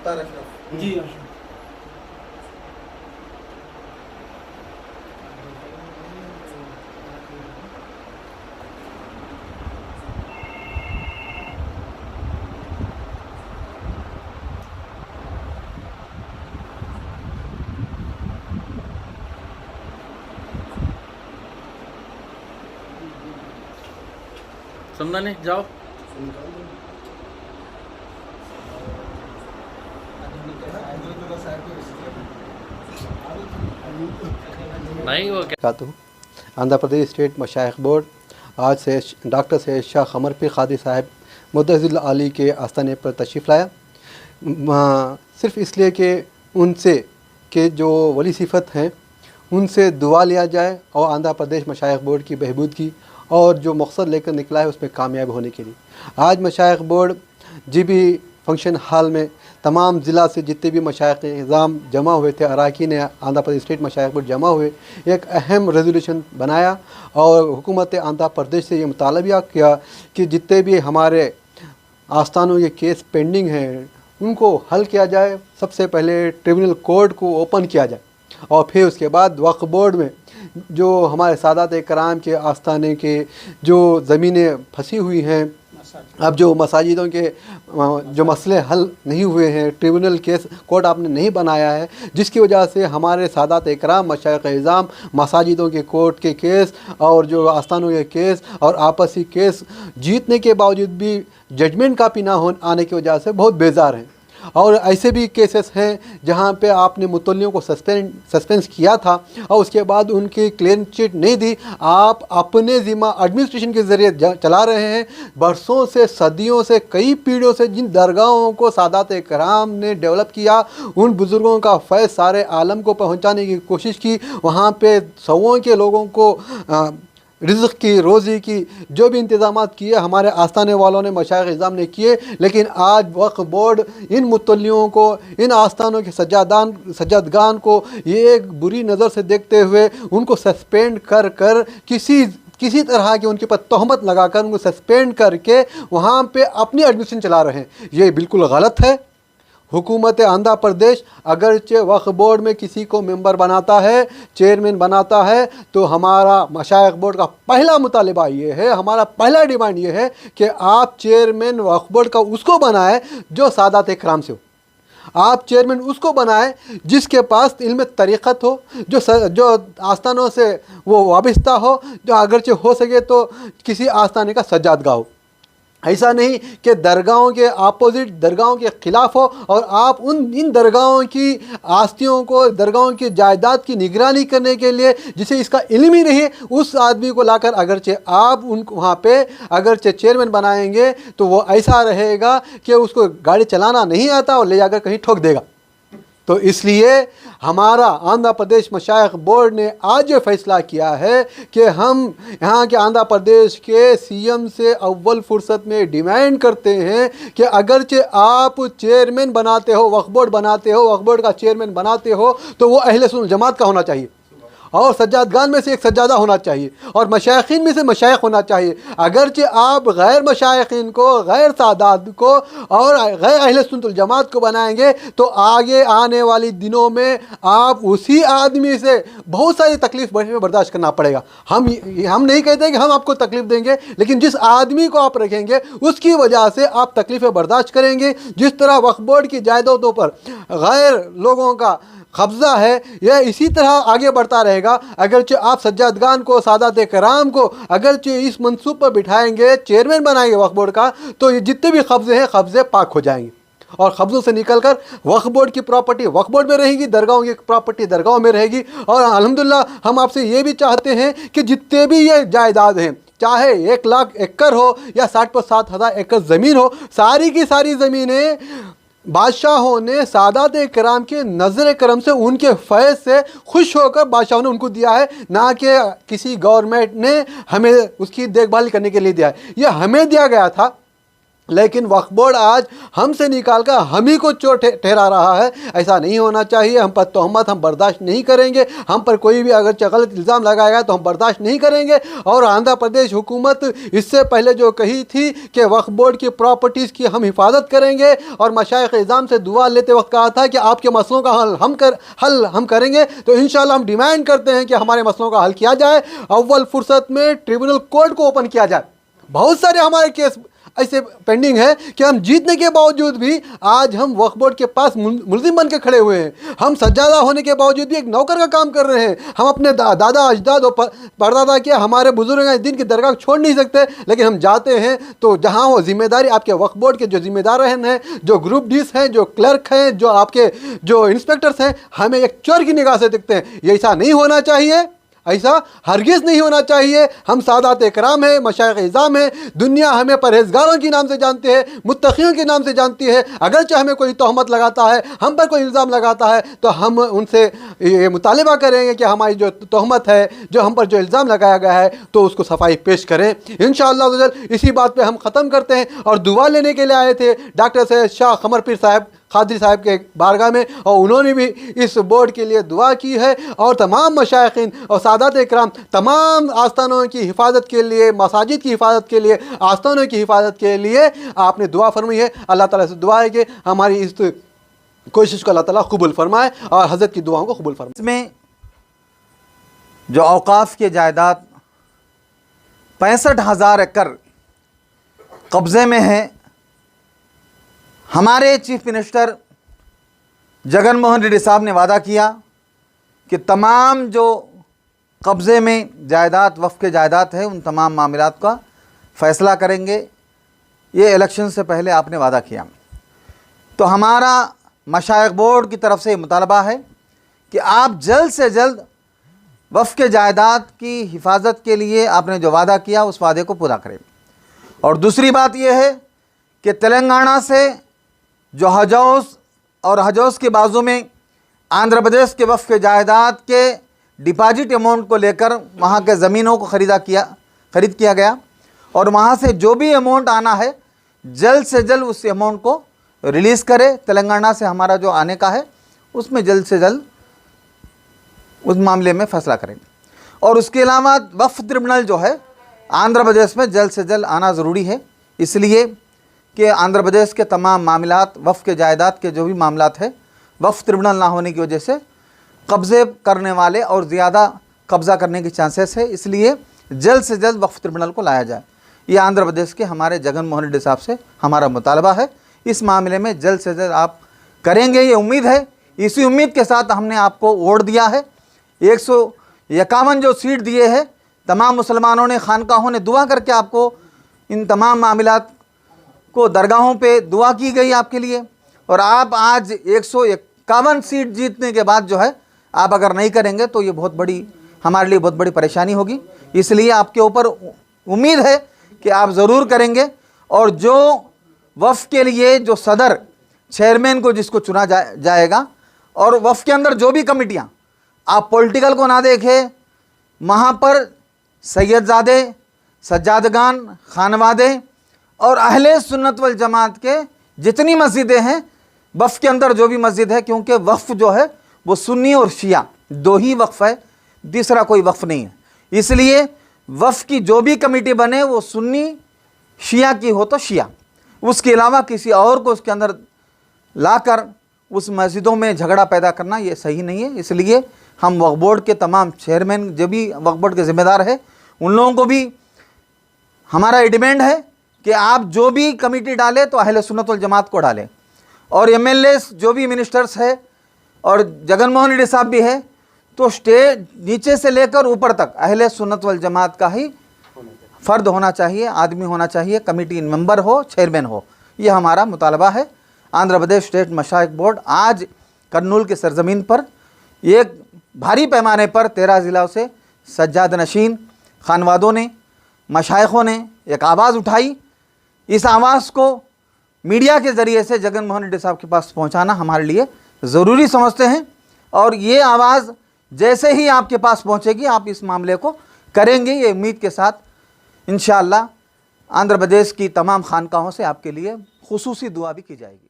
जी समझा नहीं, जाओ। नहीं वो क्या तो आंध्र प्रदेश स्टेट मशाइख बोर्ड आज से डॉक्टर सैयद शाह कमर पीर क़ादी साहब मुद्दज़िल आली के आस्थाने पर तशरीफ़ लाया, सिर्फ़ इसलिए कि उनसे के जो वली सिफ़त हैं उनसे दुआ लिया जाए और आंध्र प्रदेश मशाइख बोर्ड की बहबूद की और जो मकसद लेकर निकला है उसमें कामयाब होने के लिए। आज मशाइख बोर्ड GB फंक्शन हॉल में तमाम ज़िला से जितने भी मशाइख निज़ाम जमा हुए थे, अरकान आंध्र प्रदेश स्टेट मशाइख बोर्ड जमा हुए, एक अहम रेजोल्यूशन बनाया और हुकूमत आंध्र प्रदेश से ये मुतालबा किया कि जितने भी हमारे आस्थानों के केस पेंडिंग हैं उनको हल किया जाए। सबसे पहले ट्रिब्यूनल कोर्ट को ओपन किया जाए और फिर उसके बाद वक्फ बोर्ड में जो हमारे सादात कराम के आस्थाने के जो ज़मीनें फंसी हुई हैं, अब जो मसाजिदों के जो मसले हल नहीं हुए हैं, ट्रिब्यूनल केस कोर्ट आपने नहीं बनाया है, जिसकी वजह से हमारे सादात कराम मशाइख निज़ाम मसाजिदों के कोर्ट के केस और जो आस्थानों के केस और आपसी केस जीतने के बावजूद भी जजमेंट कापी ना हो आने की वजह से बहुत बेजार हैं। और ऐसे भी केसेस हैं जहां पे आपने मुतल्लियों को सस्पेंस किया था और उसके बाद उनकी क्लीन चिट नहीं दी, आप अपने ज़िम्मा एडमिनिस्ट्रेशन के ज़रिए चला रहे हैं। बरसों से, सदियों से, कई पीढ़ियों से जिन दरगाहों को सादात कराम ने डेवलप किया, उन बुज़ुर्गों का फैज़ सारे आलम को पहुँचाने की कोशिश की, वहाँ पे सौओं के लोगों को रिज़्क़ की, रोज़ी की जो भी इंतज़ामात किए हमारे आस्थाने वालों ने, मशाइख निज़ाम ने किए, लेकिन आज वक्फ बोर्ड इन मुतल्लियों को, इन आस्थानों के सज्जादगान को ये एक बुरी नज़र से देखते हुए उनको सस्पेंड कर कर किसी तरह की उनके ऊपर तोहमत लगाकर उनको सस्पेंड करके वहाँ पे अपनी एडमिशन चला रहे हैं। ये बिल्कुल गलत है। हुकूमत आंध्र प्रदेश अगरचे वक्फ बोर्ड में किसी को मेंबर बनाता है, चेयरमैन बनाता है, तो हमारा मशाइख बोर्ड का पहला मुतालिबा ये है, हमारा पहला डिमांड ये है कि आप चेयरमैन वक्फ बोर्ड का उसको बनाएं जो सादात कराम से हो। आप चेयरमैन उसको बनाएं जिसके पास इल्म तरीक़त हो, जो आस्थानों से वो वाबस्ता हो, जो अगरचे हो सके तो किसी आस्थाने का सज्जादगाह हो। ऐसा नहीं कि दरगाहों के अपोजिट, दरगाहों के ख़िलाफ़ हो और आप इन दरगाहों की आस्तियों को, दरगाहों की जायदाद की निगरानी करने के लिए जिसे इसका इल्म ही नहीं है, उस आदमी को लाकर अगरचे आप उनको वहाँ पे अगरचे चेयरमैन बनाएंगे तो वो ऐसा रहेगा कि उसको गाड़ी चलाना नहीं आता और ले जाकर कहीं ठोक देगा। तो इसलिए हमारा आंध्र प्रदेश मशाइख बोर्ड ने आज ये फ़ैसला किया है कि हम यहाँ के आंध्र प्रदेश के CM से अव्वल फुर्सत में डिमांड करते हैं कि अगरचे आप चेयरमैन बनाते हो, वक्फ बोर्ड बनाते हो, वक्फ बोर्ड का चेयरमैन बनाते हो तो वो अहले सुन्नत जमात का होना चाहिए और सज्जादगान में से एक सज्जादा होना चाहिए और मशाइखीन में से मशाइख होना चाहिए। अगरचे आप गैर मशाइखीन को, गैर सादात को और गैर अहले सुन्नत वल जमात को बनाएंगे तो आगे आने वाली दिनों में आप उसी आदमी से बहुत सारी तकलीफ़ बर्दाश्त करना पड़ेगा। हम नहीं कहते कि हम आपको तकलीफ़ देंगे, लेकिन जिस आदमी को आप रखेंगे उसकी वजह से आप तकलीफ़ें बर्दाश्त करेंगे। जिस तरह वक्फ बोर्ड की जायदादों पर गैर लोगों का कब्ज़ा है, यह इसी तरह आगे बढ़ता रहेगा। अगरचे आप सज्जादगान को, सादात कराम को अगरचे इस मंसूब पर बिठाएंगे, चेयरमैन बनाएंगे वक्फ बोर्ड का, तो ये जितने भी कब्ज़े हैं कब्ज़े पाक हो जाएंगे और कब्ज़ों से निकलकर वक्फ बोर्ड की प्रॉपर्टी वक्फ बोर्ड में रहेगी, दरगाहों की प्रॉपर्टी दरगाहों में रहेगी। और अल्हम्दुलिल्लाह हम आपसे ये भी चाहते हैं कि जितने भी ये जायदाद हैं, चाहे 1 लाख एकड़ हो या 60,000 एकड़ ज़मीन हो, सारी की सारी ज़मीनें बादशाहों ने सादात कराम के नज़र करम से, उनके फैज़ से खुश होकर बादशाहों ने उनको दिया है, ना कि किसी गवर्नमेंट ने हमें उसकी देखभाल करने के लिए दिया है। यह हमें दिया गया था लेकिन वक्फ बोर्ड आज हमसे निकाल कर हम ही को चोर ठहरा रहा है। ऐसा नहीं होना चाहिए। हम पर तोहमत हम बर्दाश्त नहीं करेंगे। हम पर कोई भी अगर गलत इल्ज़ाम लगाएगा तो हम बर्दाश्त नहीं करेंगे। और आंध्र प्रदेश हुकूमत इससे पहले जो कही थी कि वक्फ बोर्ड की प्रॉपर्टीज़ की हम हिफाजत करेंगे, और मशाइख इज़ाम से दुआ लेते वक्त कहा था कि आपके मसलों का हल हम करेंगे। तो इंशाअल्लाह हम डिमांड करते हैं कि हमारे मसलों का हल किया जाए। अव्वल फुर्सत में ट्रिब्यूनल कोर्ट को ओपन किया जाए। बहुत सारे हमारे केस ऐसे पेंडिंग है कि हम जीतने के बावजूद भी आज हम वक्फ बोर्ड के पास मुल्जिम बन के खड़े हुए हैं। हम सज्जादा होने के बावजूद भी एक नौकर का काम कर रहे हैं। हम अपने दादा अजदाद और परदादा के हमारे बुजुर्ग दिन की दरगाह छोड़ नहीं सकते, लेकिन हम जाते हैं तो जहां वो जिम्मेदारी आपके वक्फ बोर्ड के जो जिम्मेदार हैं, जो ग्रुप डीस हैं, जो क्लर्क हैं, जो आपके जो इंस्पेक्टर्स हैं, हमें एक चोर की निगाह से दिखते हैं। ये ऐसा नहीं होना चाहिए। ऐसा हरगिज़ नहीं होना चाहिए। हम सादात इकराम हैं, मशाइख इज़ाम हैं। दुनिया हमें परहेज़गारों के नाम से जानती है, मुत्तक़ियों के नाम से जानती है। अगरचे हमें कोई तोहमत लगाता है, हम पर कोई इल्ज़ाम लगाता है, तो हम उनसे ये मुतालिबा करेंगे कि हमारी जो तोहमत है, जो हम पर जो इल्ज़ाम लगाया गया है, तो उसको सफाई पेश करें। इंशाअल्लाह इसी बात पर हम ख़त्म करते हैं। और दुआ लेने के लिए आए थे डॉक्टर सैयद शाह कमर पीर साहब खादरी साहब के बारगाह में, और उन्होंने भी इस बोर्ड के लिए दुआ की है। और तमाम मशाइखीन और सादात इकराम तमाम आस्थानों की हिफाजत के लिए, मसाजिद की हिफाजत के लिए, आस्थानों की हिफाजत के लिए आपने दुआ फरमाई है। अल्लाह ताला से दुआ है कि हमारी इस कोशिश को अल्लाह ताला कबूल फरमाए और हज़रत की दुआओं को कबूल फरमाए। इसमें जो औकाफ की जायदाद 65,000 एकड़ कब्ज़े में है, हमारे चीफ मिनिस्टर जगन मोहन रेड्डी साहब ने वादा किया कि तमाम जो कब्ज़े में जायदाद वफ़ के जायदाद है उन तमाम मामलात का फ़ैसला करेंगे। ये इलेक्शन से पहले आपने वादा किया। तो हमारा मशाइख बोर्ड की तरफ से मुतालबा है कि आप जल्द से जल्द वफ़ के जायदाद की हिफाजत के लिए आपने जो वादा किया उस वादे को पूरा करें। और दूसरी बात यह है कि तेलंगाना से जो हजौस और हजौस के बाजू में आंध्र प्रदेश के वफ़ के जायदाद के डिपॉजिट अमाउंट को लेकर वहाँ के ज़मीनों को ख़रीद किया गया, और वहाँ से जो भी अमाउंट आना है जल्द से जल्द उस अमाउंट को रिलीज़ करे। तेलंगाना से हमारा जो आने का है उसमें जल्द से जल्द उस मामले में फ़ैसला करें। और उसके अलावा वफ़ ट्रिब्यूनल जो है आंध्र प्रदेश में जल्द से जल्द आना ज़रूरी है, इसलिए कि आंध्र प्रदेश के तमाम मामलात वफ़ के जायदाद के जो भी मामलात है वफ़ ट्रिब्यूनल ना होने की वजह से कब्ज़े करने वाले और ज़्यादा कब्ज़ा करने की चांसेस है, इसलिए जल्द से जल्द वफ़ ट्रिब्यूनल को लाया जाए। ये आंध्र प्रदेश के हमारे जगन मोहन रेड्डी साहब से हमारा मुतालबा है। इस मामले में जल्द से जल्द आप करेंगे, ये उम्मीद है। इसी उम्मीद के साथ हमने आपको वोट दिया है। 151 जो सीट दिए हैं, तमाम मुसलमानों ने, खानकाहों ने दुआ करके आपको इन तमाम मामलात को दरगाहों पे दुआ की गई आपके लिए, और आप आज 151 सीट जीतने के बाद जो है आप अगर नहीं करेंगे तो ये बहुत बड़ी हमारे लिए बहुत बड़ी परेशानी होगी। इसलिए आपके ऊपर उम्मीद है कि आप ज़रूर करेंगे। और जो वफ़ के लिए जो सदर चेयरमैन को जिसको चुना जाएगा, और वफ़ के अंदर जो भी कमिटियाँ, आप पॉलिटिकल को ना देखें, वहाँ पर सैयदजादे, सज्जादगान, खानवादे और अहले सुन्नत वल जमात के जितनी मस्जिदें हैं, वफ़ के अंदर जो भी मस्जिद है, क्योंकि वफ़ जो है वो सुन्नी और शिया दो ही वक़्फ़ है, तीसरा कोई वफ़ नहीं है। इसलिए वफ़ की जो भी कमेटी बने वो सुन्नी शिया की हो तो शिया, उसके अलावा किसी और को उसके अंदर लाकर उस मस्जिदों में झगड़ा पैदा करना ये सही नहीं है। इसलिए हम वक्फ बोर्ड के तमाम चेयरमैन जो भी वक्फ बोर्ड के ज़िम्मेदार है उन लोगों को भी हमारा डिमांड है कि आप जो भी कमेटी डालें तो अहले सुन्नत वल जमात को डालें, और MLAs जो भी मिनिस्टर्स है और जगन मोहन रेड्डी साहब भी है, तो स्टेट नीचे से लेकर ऊपर तक अहले सुन्नत वल जमात का ही फ़र्द होना चाहिए, आदमी होना चाहिए, कमेटी मेंबर हो, चेयरमैन हो। ये हमारा मुतालबा है। आंध्र प्रदेश स्टेट मशाइख बोर्ड आज कर्नूल की सरजमीन पर एक भारी पैमाने पर 13 ज़िलों से सज्जाद नशीन खानवादों ने, मशाइखों ने एक आवाज़ उठाई। इस आवाज़ को मीडिया के ज़रिए से जगन मोहन रेड्डी साहब के पास पहुंचाना हमारे लिए ज़रूरी समझते हैं, और ये आवाज़ जैसे ही आपके पास पहुंचेगी आप इस मामले को करेंगे, ये उम्मीद के साथ इंशाअल्लाह आंध्र प्रदेश की तमाम खानकाहों से आपके लिए खुसूसी दुआ भी की जाएगी।